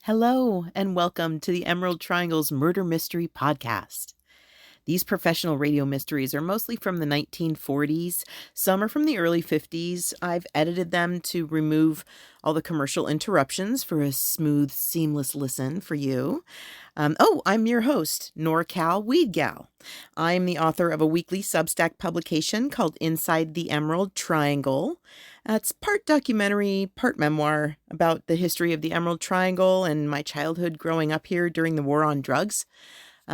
Hello, and welcome to the Emerald Triangle's Murder Mystery Podcast. These professional radio mysteries are mostly from the 1940s. Some are from the early 50s. I've edited them to remove all the commercial interruptions for a smooth, seamless listen for you. I'm your host, NorCalWeedGal. I'm the author of a weekly Substack publication called Inside the Emerald Triangle. It's part documentary, part memoir about the history of the Emerald Triangle and my childhood growing up here during the war on drugs.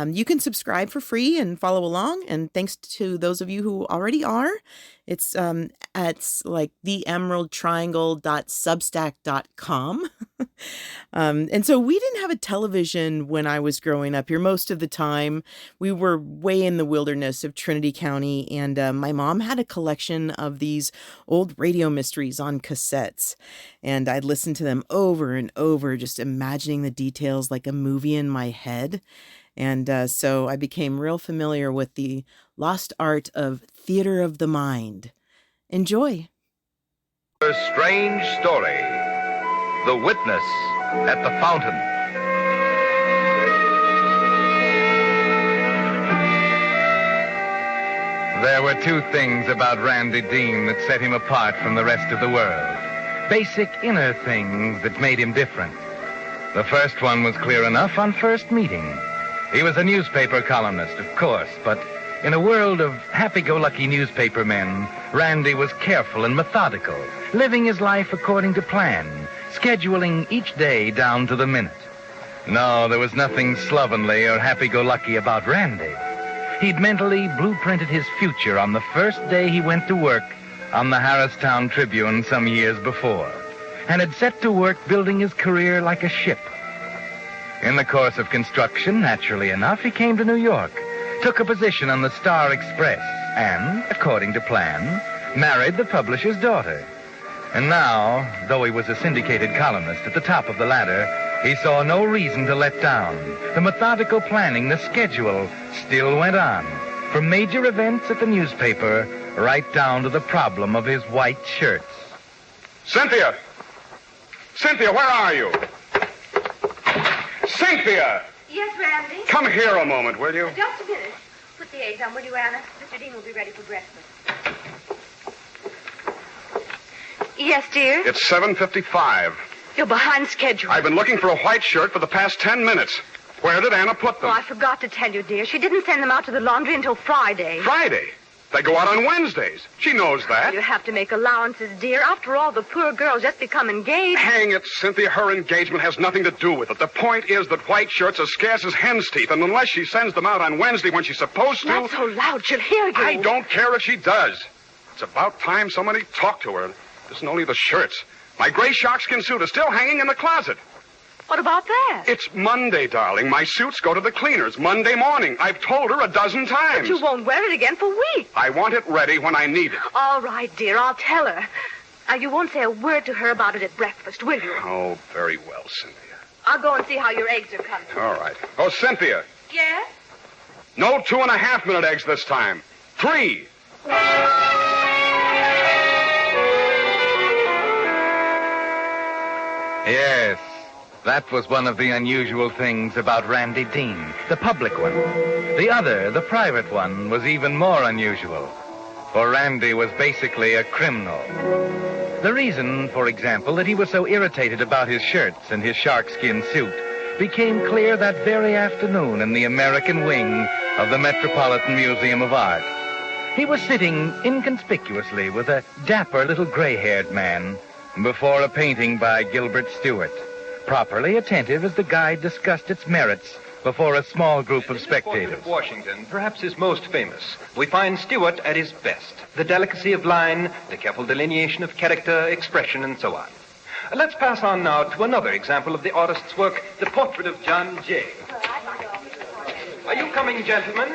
You can subscribe for free and follow along. And thanks to those of you who already are. It's like theemeraldtriangle.substack.com. And so we didn't have a television when I was growing up here. Most of the time, we were way in the wilderness of Trinity County. And my mom had a collection of these old radio mysteries on cassettes. And I'd listen to them over and over, just imagining the details like a movie in my head. And so I became real familiar with the lost art of theater of the mind. Enjoy. A strange story. The witness at the fountain. There were two things about Randy Dean that set him apart from the rest of the world. Basic inner things that made him different. The first one was clear enough on first meeting. He was a newspaper columnist, of course, but in a world of happy-go-lucky newspaper men, Randy was careful and methodical, living his life according to plan, scheduling each day down to the minute. No, there was nothing slovenly or happy-go-lucky about Randy. He'd mentally blueprinted his future on the first day he went to work on the Harristown Tribune some years before, and had set to work building his career like a ship. In the course of construction, naturally enough, he came to New York, took a position on the Star Express, and, according to plan, married the publisher's daughter. And now, though he was a syndicated columnist at the top of the ladder, he saw no reason to let down. The methodical planning, the schedule, still went on, from major events at the newspaper right down to the problem of his white shirts. Cynthia! Cynthia, where are you? Cynthia! Yes, Randy? Come here a moment, will you? Just a minute. Put the eggs on, will you, Anna? Mr. Dean will be ready for breakfast. Yes, dear? It's 7:55. You're behind schedule. I've been looking for a white shirt for the past 10 minutes. Where did Anna put them? Oh, I forgot to tell you, dear. She didn't send them out to the laundry until Friday. Friday? They go out on Wednesdays. She knows that. You have to make allowances, dear. After all, the poor girl's just become engaged. Hang it, Cynthia. Her engagement has nothing to do with it. The point is that white shirts are scarce as hen's teeth, and unless she sends them out on Wednesday when she's supposed to... Not so loud. She'll hear you. I don't care if she does. It's about time somebody talked to her. It isn't only the shirts. My gray sharkskin suit is still hanging in the closet. What about that? It's Monday, darling. My suits go to the cleaners Monday morning. I've told her a dozen times. But you won't wear it again for weeks. I want it ready when I need it. All right, dear. I'll tell her. Now, you won't say a word to her about it at breakfast, will you? Oh, very well, Cynthia. I'll go and see how your eggs are coming. All right. Oh, Cynthia. Yes? No 2.5-minute eggs this time. 3. Yes, that was one of the unusual things about Randy Dean, the public one. The other, the private one, was even more unusual, for Randy was basically a criminal. The reason, for example, that he was so irritated about his shirts and his sharkskin suit became clear that very afternoon in the American wing of the Metropolitan Museum of Art. He was sitting inconspicuously with a dapper little gray-haired man before a painting by Gilbert Stuart, properly attentive as the guide discussed its merits before a small group of spectators. Of Washington, perhaps his most famous, we find Stuart at his best. The delicacy of line, the careful delineation of character, expression, and so on. Let's pass on now to another example of the artist's work, the portrait of John Jay. Are you coming, gentlemen?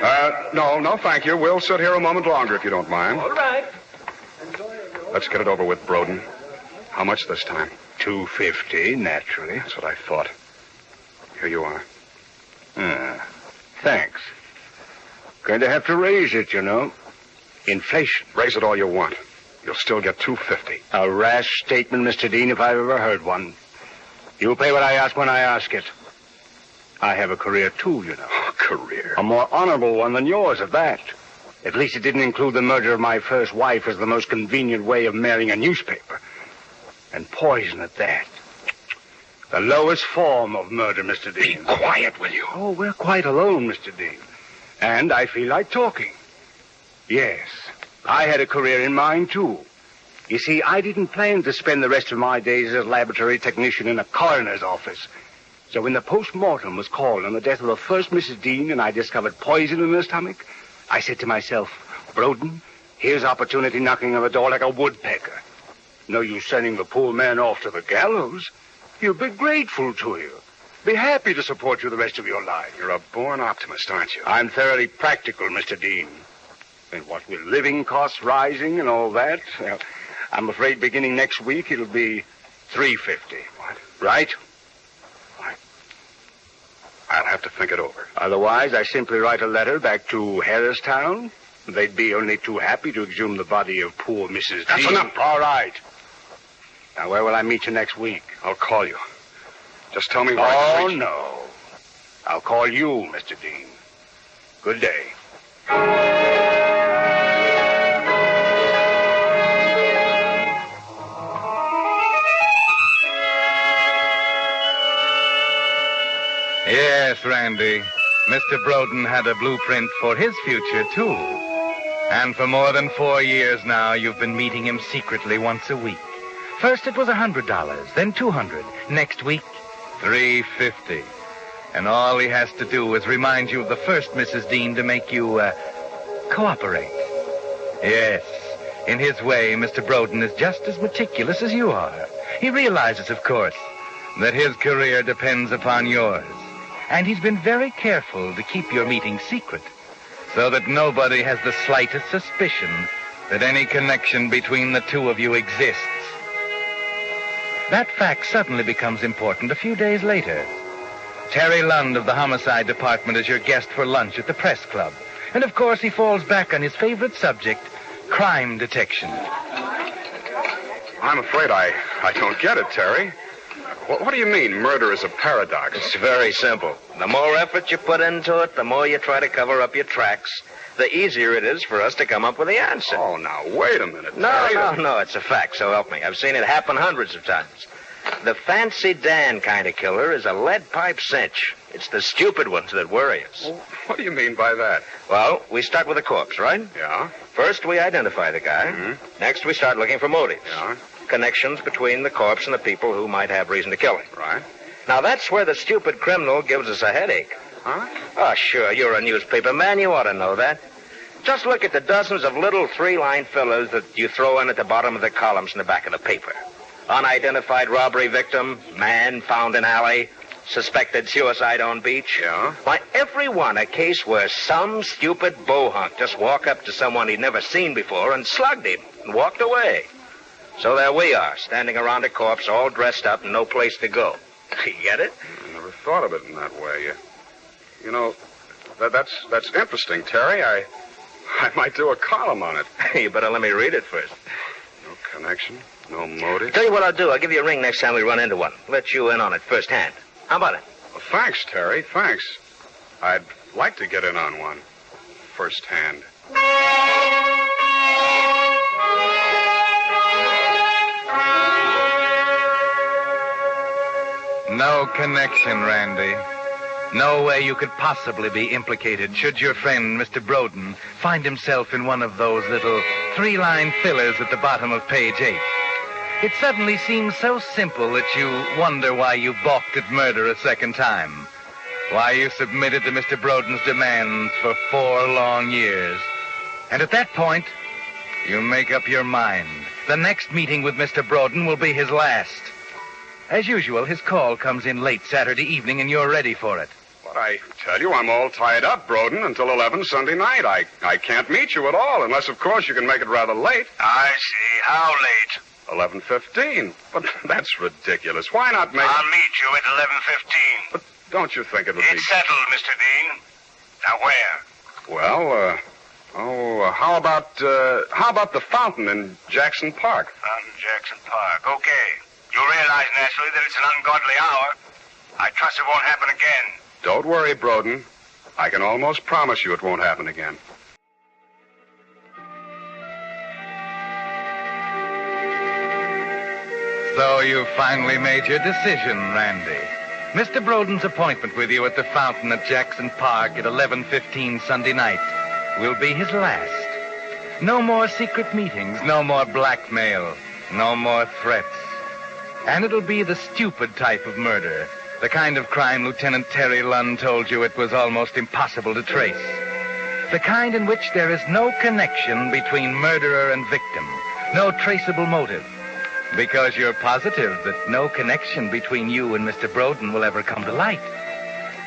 No, thank you. We'll sit here a moment longer if you don't mind. All right. Let's get it over with, Broden. How much this time? $2.50, naturally. That's what I thought. Here you are. Thanks. Going to have to raise it, you know. Inflation. Raise it all you want. You'll still get $2.50. A rash statement, Mr. Dean, if I've ever heard one. You pay what I ask when I ask it. I have a career, too, you know. Oh, career? A more honorable one than yours, at that. At least it didn't include the murder of my first wife as the most convenient way of marrying a newspaper. And poison at that. The lowest form of murder, Mr. Dean. Be quiet, will you? Oh, we're quite alone, Mr. Dean. And I feel like talking. Yes, I had a career in mind, too. You see, I didn't plan to spend the rest of my days as a laboratory technician in a coroner's office. So when the post-mortem was called on the death of the first Mrs. Dean and I discovered poison in her stomach, I said to myself, Broden, here's opportunity knocking on the door like a woodpecker. No use sending the poor man off to the gallows. He'll be grateful to you. Be happy to support you the rest of your life. You're a born optimist, aren't you? I'm thoroughly practical, Mr. Dean. And what with living costs rising and all that, well, I'm afraid beginning next week it'll be $3.50. What? Right? I'll have to think it over. Otherwise, I simply write a letter back to Harristown. They'd be only too happy to exhume the body of poor Mrs. That's Dean. enough. All right. Now, where will I meet you next week? I'll call you. Just tell me where I can Oh, reach. no. I'll call you, Mr. Dean. Good day. Yes, Randy. Mr. Broden had a blueprint for his future, too. And for more than 4 years now, you've been meeting him secretly once a week. First it was $100, then $200. Next week, $3.50. And all he has to do is remind you of the first Mrs. Dean to make you, cooperate. Yes, in his way, Mr. Broden is just as meticulous as you are. He realizes, of course, that his career depends upon yours. And he's been very careful to keep your meeting secret, so that nobody has the slightest suspicion that any connection between the two of you exists. That fact suddenly becomes important a few days later. Terry Lund of the Homicide Department is your guest for lunch at the Press Club. And of course he falls back on his favorite subject, crime detection. I'm afraid I don't get it, Terry. What do you mean, murder is a paradox? It's very simple. The more effort you put into it, the more you try to cover up your tracks, the easier it is for us to come up with the answer. Oh, now, wait a minute, No, Terry. no, it's a fact, so help me. I've seen it happen hundreds of times. The Fancy Dan kind of killer is a lead pipe cinch. It's the stupid ones that worry us. Well, what do you mean by that? Well, we start with a corpse, right? Yeah, First, we identify the guy. Mhm. Next, we start looking for motives. yeah, Connections between the corpse and the people who might have reason to kill him. right. Now, that's where the stupid criminal gives us a headache. Huh? Oh, sure, you're a newspaper man. You ought to know that. Just look at the dozens of little three-line fillers that you throw in at the bottom of the columns in the back of the paper. Unidentified robbery victim, man found in alley, suspected suicide on beach. Yeah? Why, every one a case where some stupid bohunk just walked up to someone he'd never seen before and slugged him and walked away. So there we are, standing around a corpse all dressed up and no place to go. You get it? I never thought of it in that way. You know, that's interesting, Terry. I might do a column on it. You better let me read it first. No connection, no motive. Tell you what I'll do. I'll give you a ring next time we run into one. Let you in on it firsthand. How about it? Well, thanks, Terry, thanks. I'd like to get in on one firsthand. No connection, Randy. No way you could possibly be implicated should your friend, Mr. Broden, find himself in one of those little three-line fillers at the bottom of page 8. It suddenly seems so simple that you wonder why you balked at murder a second time. Why you submitted to Mr. Broden's demands for 4 long years. And at that point, you make up your mind. The next meeting with Mr. Broden will be his last. As usual, his call comes in late Saturday evening, and you're ready for it. But I tell you, I'm all tied up, Broden, until 11 Sunday night. I can't meet you at all, unless, of course, you can make it rather late. I see. How late? 11:15. But that's ridiculous. Why not make I'll meet you at 11:15. But don't you think it would be... It's settled, Mr. Dean. Now, where? Well, how about the fountain in Jackson Park? Jackson Park. Okay. You realize, naturally, that it's an ungodly hour. I trust it won't happen again. Don't worry, Broden. I can almost promise you it won't happen again. So you've finally made your decision, Randy. Mr. Broden's appointment with you at the fountain at Jackson Park at 11:15 Sunday night will be his last. No more secret meetings, no more blackmail, no more threats. And it'll be the stupid type of murder, the kind of crime Lieutenant Terry Lunn told you it was almost impossible to trace. The kind in which there is no connection between murderer and victim, no traceable motive. Because you're positive that no connection between you and Mr. Broden will ever come to light.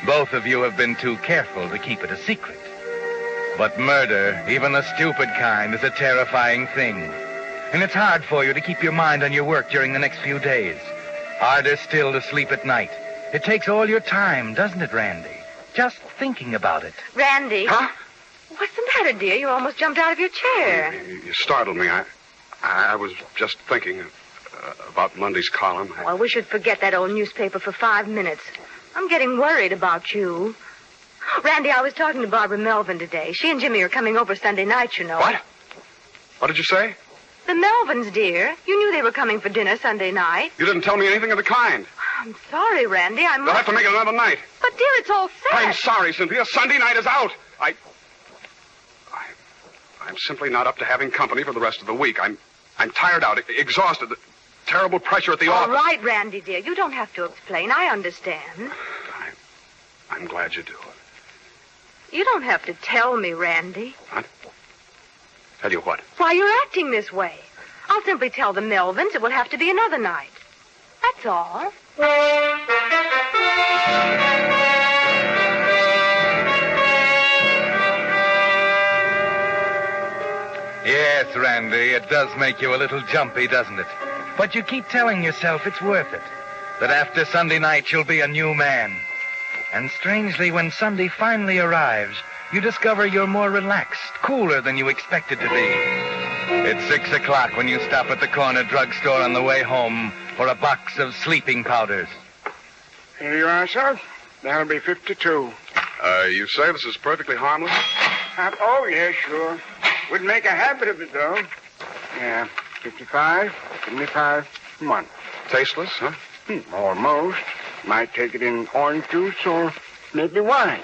Both of you have been too careful to keep it a secret. But murder, even a stupid kind, is a terrifying thing. And it's hard for you to keep your mind on your work during the next few days. Harder still to sleep at night. It takes all your time, doesn't it, Randy? Just thinking about it. Randy. Huh? What's the matter, dear? You almost jumped out of your chair. You startled me. I was just thinking about Monday's column. Well, we should forget that old newspaper for 5 minutes. I'm getting worried about you. Randy, I was talking to Barbara Melvin today. She and Jimmy are coming over Sunday night, you know. What? What did you say? The Melvins, dear. You knew they were coming for dinner Sunday night. You didn't tell me anything of the kind. I'm sorry, Randy. They'll have to make it another night. But, dear, it's all set. I'm sorry, Cynthia. Sunday night is out. I'm simply not up to having company for the rest of the week. I'm tired out, exhausted. Terrible pressure at the office. All right, Randy, dear. You don't have to explain. I understand. I'm glad you do. You don't have to tell me, Randy. What? Tell you what? Why you're acting this way. I'll simply tell the Melvins it will have to be another night. That's all. Yes, Randy, it does make you a little jumpy, doesn't it? But you keep telling yourself it's worth it. That after Sunday night, you'll be a new man. And strangely, when Sunday finally arrives, you discover you're more relaxed, cooler than you expected to be. It's 6 o'clock when you stop at the corner drugstore on the way home for a box of sleeping powders. Here you are, sir. That'll be 52. You say this is perfectly harmless? Oh, yeah, sure. Wouldn't make a habit of it, though. Yeah, 55, 75 a month. Tasteless, huh? Almost. Might take it in orange juice or maybe wine.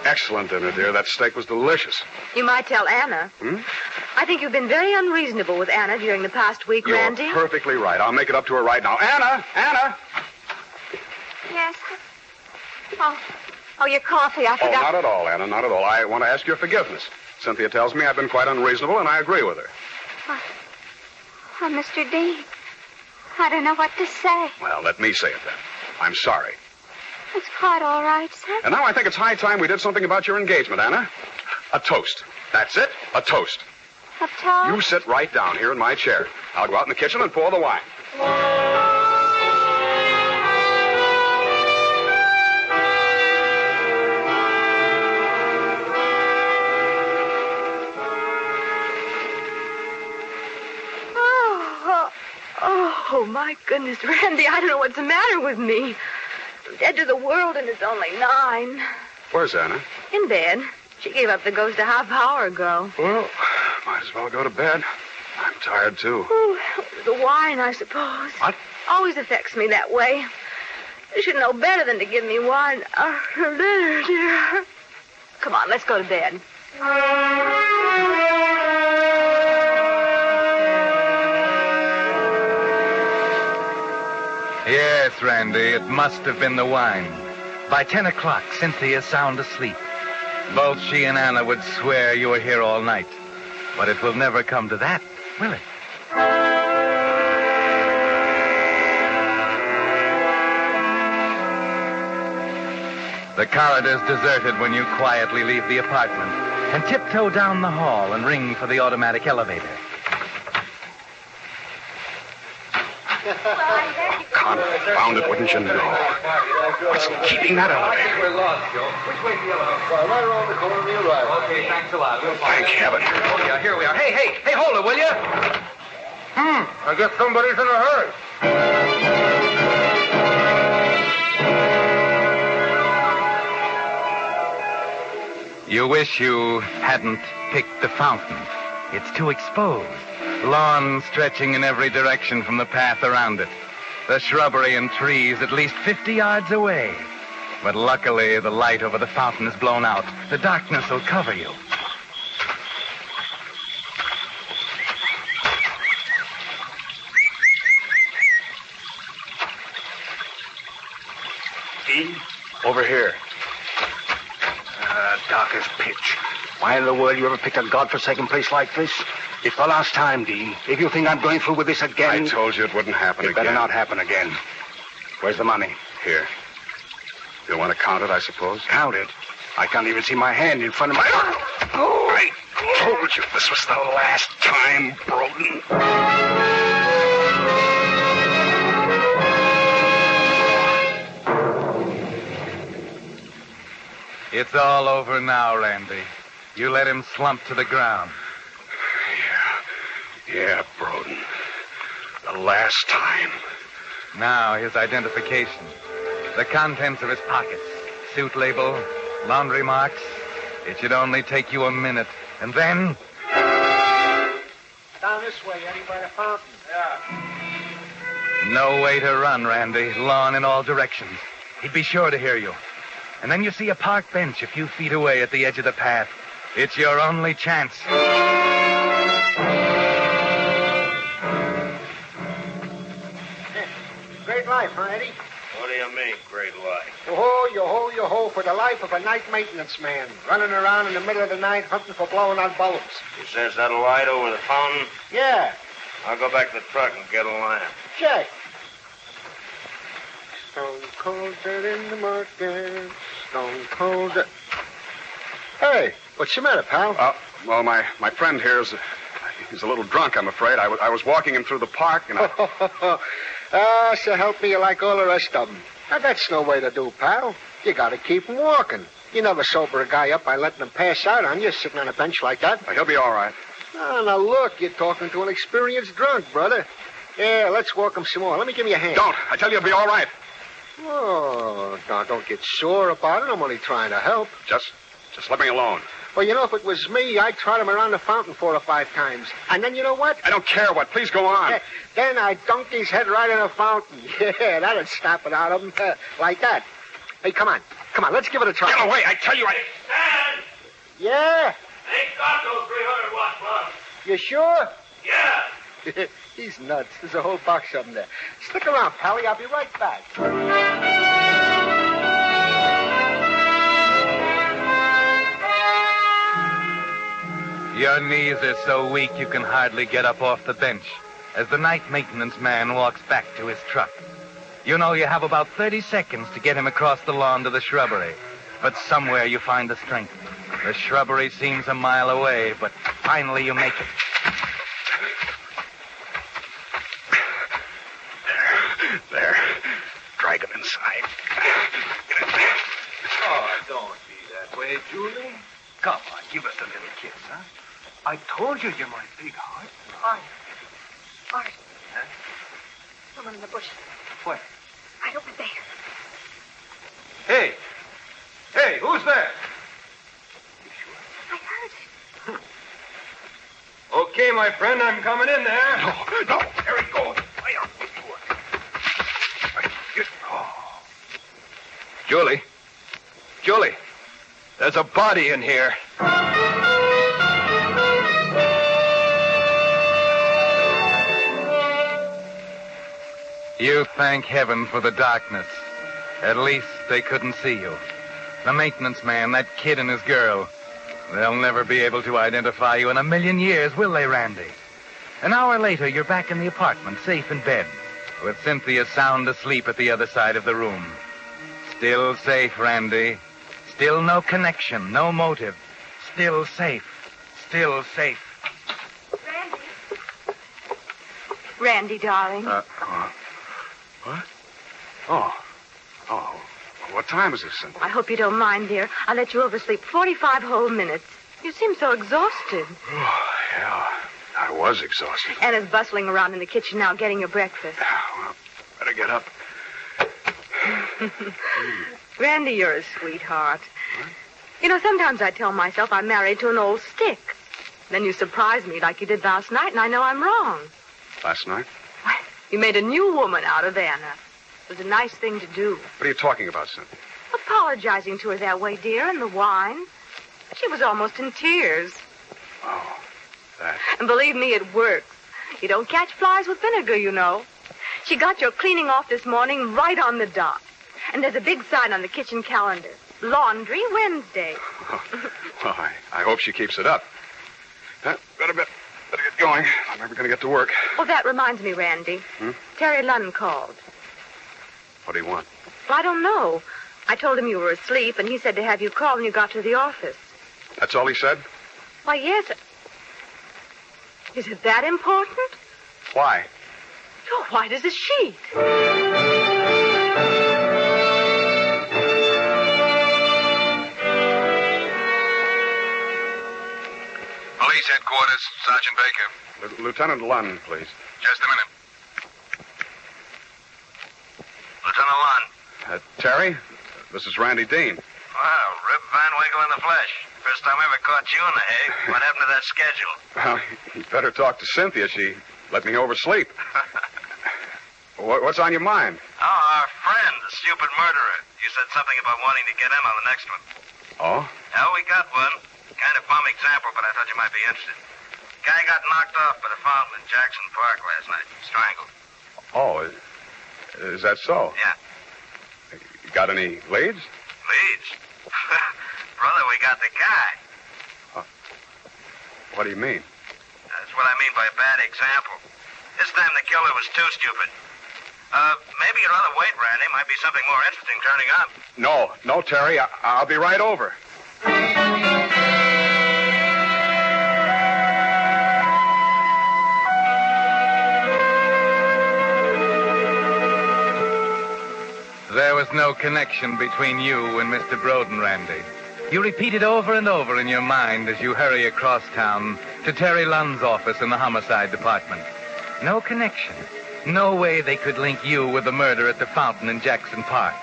Excellent dinner, dear. That steak was delicious. You might tell Anna. I think you've been very unreasonable with Anna during the past week, You're Randy. perfectly right. I'll make it up to her right now. Anna! Yes. Oh, your coffee. I Oh, forgot. not at all, Anna, not at all. I want to ask your forgiveness. Cynthia tells me I've been quite unreasonable, and I agree with her. Oh, Mr. Dean, I don't know what to say. Well, let me say it then. I'm sorry. It's quite all right, sir. And now I think it's high time we did something about your engagement, Anna. A toast. That's it. A toast. A toast? You sit right down here in my chair. I'll go out in the kitchen and pour the wine. Oh, my goodness, Randy, I don't know what's the matter with me. I'm dead to the world, and it's only 9. Where's Anna? In bed. She gave up the ghost a half hour ago. Well, might as well go to bed. I'm tired, too. Oh, the wine, I suppose. What? Always affects me that way. You should know better than to give me wine after dinner, dear. Come on, let's go to bed. Yes, Randy, it must have been the wine. By 10 o'clock, Cynthia's sound asleep. Both she and Anna would swear you were here all night. But it will never come to that, will it? The corridor's deserted when you quietly leave the apartment and tiptoe down the hall and ring for the automatic elevator. Confound it, wouldn't you know? What's keeping that elevator? We're lost, Joe. Which way's the elevator? Well, right around the corner to your right. Okay, thanks a lot. We'll Thank heaven. Oh, yeah, here we are. Hey, hold it, will you? I guess somebody's in a hurry. You wish you hadn't picked the fountain. It's too exposed. Lawn stretching in every direction from the path around it. The shrubbery and trees at least 50 yards away. But luckily, the light over the fountain is blown out. The darkness will cover you. Dean, over here. Dark as pitch. Why in the world you ever picked a godforsaken place like this? It's the last time, Dean. If you think I'm going through with this again... I told you it wouldn't happen It again. better not happen again. Where's the money? Here. You'll want to count it, I suppose? Count it. I can't even see my hand in front of my... Oh, I told you this was the last time, Broden. It's all over now, Randy. You let him slump to the ground. Yeah, Broden. The last time. Now, his identification. The contents of his pockets. Suit label, laundry marks. It should only take you a minute. And then... Down this way, Eddie, by the fountain. Yeah. No way to run, Randy. Lawn in all directions. He'd be sure to hear you. And then you see a park bench a few feet away at the edge of the path. It's your only chance. Great life, huh, Eddie? What do you mean, great life? Yo-ho, for the life of a night maintenance man. Running around in the middle of the night hunting for blowing out bulbs. You says that light over the fountain? Yeah, I'll go back to the truck and get a lamp. check. Stone cold dead in the market. Stone cold dead. Hey, what's the matter, pal? Well, my friend here he's a little drunk, I'm afraid. I was walking him through the park, and I... So help me, you're like all the rest of them. Now, that's no way to do, pal. You gotta keep him walking. You never sober a guy up by letting him pass out on you sitting on a bench like that. He'll be all right. Oh, now, look, you're talking to an experienced drunk, brother. Yeah, let's walk him some more. Let me give you a hand. Don't. I tell you, he'll be all right. Oh, now, don't get sore about it. I'm only trying to help. Just let me alone. Well, you know, if it was me, I'd trot him around the fountain 4 or 5 times. And then you know what? I don't care what. Please go on. Then I'd dunk his head right in the fountain. Yeah, that'd snap it out of him. Like that. Hey, come on. Let's give it a try. Get away. I tell you, Stan! Yeah? Ain't got no 300-watt plug. You sure? Yeah. He's nuts. There's a whole box of them there. Stick around, Pally. I'll be right back. Your knees are so weak you can hardly get up off the bench as the night maintenance man walks back to his truck. You know you have about 30 seconds to get him across the lawn to the shrubbery. But somewhere you find the strength. The shrubbery seems a mile away, but finally you make it. There. Drag him inside. Oh, don't be that way, Julie. Come on, give us a little kiss, huh? I told you you're my big heart. Art. Huh? Someone in the bush. Where? Right over there. Hey, who's there? I heard it. Okay, my friend, I'm coming in there. No. There he goes. Julie, there's a body in here. You thank heaven for the darkness. At least they couldn't see you. The maintenance man, that kid and his girl. They'll never be able to identify you in a million years, will they, Randy? An hour later, you're back in the apartment, safe in bed, with Cynthia sound asleep at the other side of the room. Still safe, Randy. Still no connection, no motive. Still safe. Still safe. Randy, darling. What? Oh. Oh. What time is it, Cynthia? I hope you don't mind, dear. I let you oversleep 45 whole minutes. You seem so exhausted. Oh, yeah. I was exhausted. Anna's bustling around in the kitchen now getting your breakfast. Well, better get up. Randy, you're a sweetheart. What? You know, sometimes I tell myself I'm married to an old stick. Then you surprise me like you did last night, and I know I'm wrong. Last night? You made a new woman out of Anna. It was a nice thing to do. What are you talking about, Cynthia? Apologizing to her that way, dear, and the wine. She was almost in tears. Oh, that. And believe me, it works. You don't catch flies with vinegar, you know. She got your cleaning off this morning right on the dot. And there's a big sign on the kitchen calendar. Laundry Wednesday. Well, I hope she keeps it up. Better get going. I'm never going to get to work. Oh, that reminds me, Randy. Terry Lunn called. What do you want? Well, I don't know. I told him you were asleep, and he said to have you call when you got to the office. That's all he said? Why, yes. Is it that important? Why? Oh, white as a sheet. Police headquarters, Sergeant Baker. Lieutenant Lunn, please. Just a minute. Lieutenant Lunn. Terry, this is Randy Dean. Wow, Rip Van Winkle in the flesh. First time I ever caught you in The Hague. What happened to that schedule? Well, you'd better talk to Cynthia. She let me oversleep. What's on your mind? Oh, our friend, the stupid murderer. You said something about wanting to get in on the next one. Oh? Well, we got one. Kind of bum example, but I thought you might be interested. Guy got knocked off by the fountain in Jackson Park last night. Strangled. Oh, is that so? Yeah. You got any leads? Leads? Brother, we got the guy. What do you mean? That's what I mean by bad example. This time the killer was too stupid. Maybe you'd rather wait, Randy. Might be something more interesting turning up. No, Terry. I'll be right over. There was no connection between you and Mr. Broden, Randy. You repeat it over and over in your mind as you hurry across town to Terry Lunn's office in the homicide department. No connection. No way they could link you with the murder at the fountain in Jackson Park.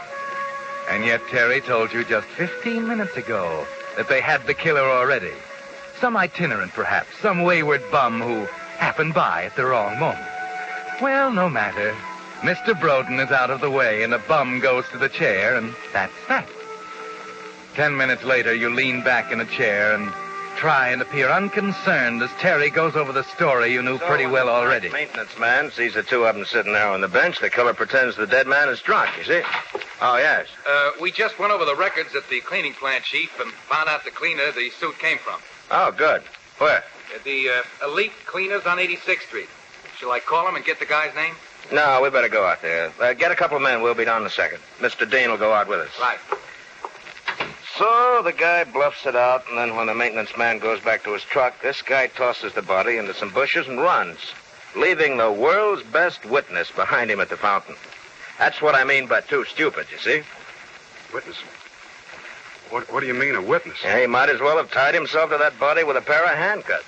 And yet Terry told you just 15 minutes ago that they had the killer already. Some itinerant, perhaps. Some wayward bum who happened by at the wrong moment. Well, no matter. Mr. Broden is out of the way, and a bum goes to the chair, and that's that. 10 minutes later, you lean back in a chair and try and appear unconcerned as Terry goes over the story you knew pretty well already. The maintenance man sees the two of them sitting there on the bench. The killer pretends the dead man is drunk, you see? Oh, yes. We just went over the records at the cleaning plant, Chief, and found out the cleaner the suit came from. Oh, good. Where? The Elite Cleaners on 86th Street. Shall I call him and get the guy's name? No, we better go out there. Get a couple of men. We'll be down in a second. Mr. Dean will go out with us. Right. So the guy bluffs it out, and then when the maintenance man goes back to his truck, this guy tosses the body into some bushes and runs, leaving the world's best witness behind him at the fountain. That's what I mean by too stupid, you see? Witness? What do you mean, a witness? Yeah, he might as well have tied himself to that body with a pair of handcuffs.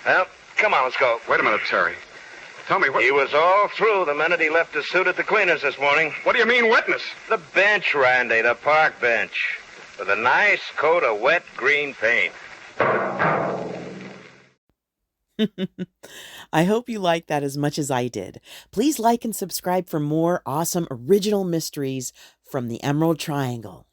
Well, come on, let's go. Wait a minute, Terry. Tell me what... He was all through the minute he left his suit at the cleaners this morning. What do you mean, witness? The bench, Randy, the park bench. With a nice coat of wet green paint. I hope you liked that as much as I did. Please like and subscribe for more awesome original mysteries from the Emerald Triangle.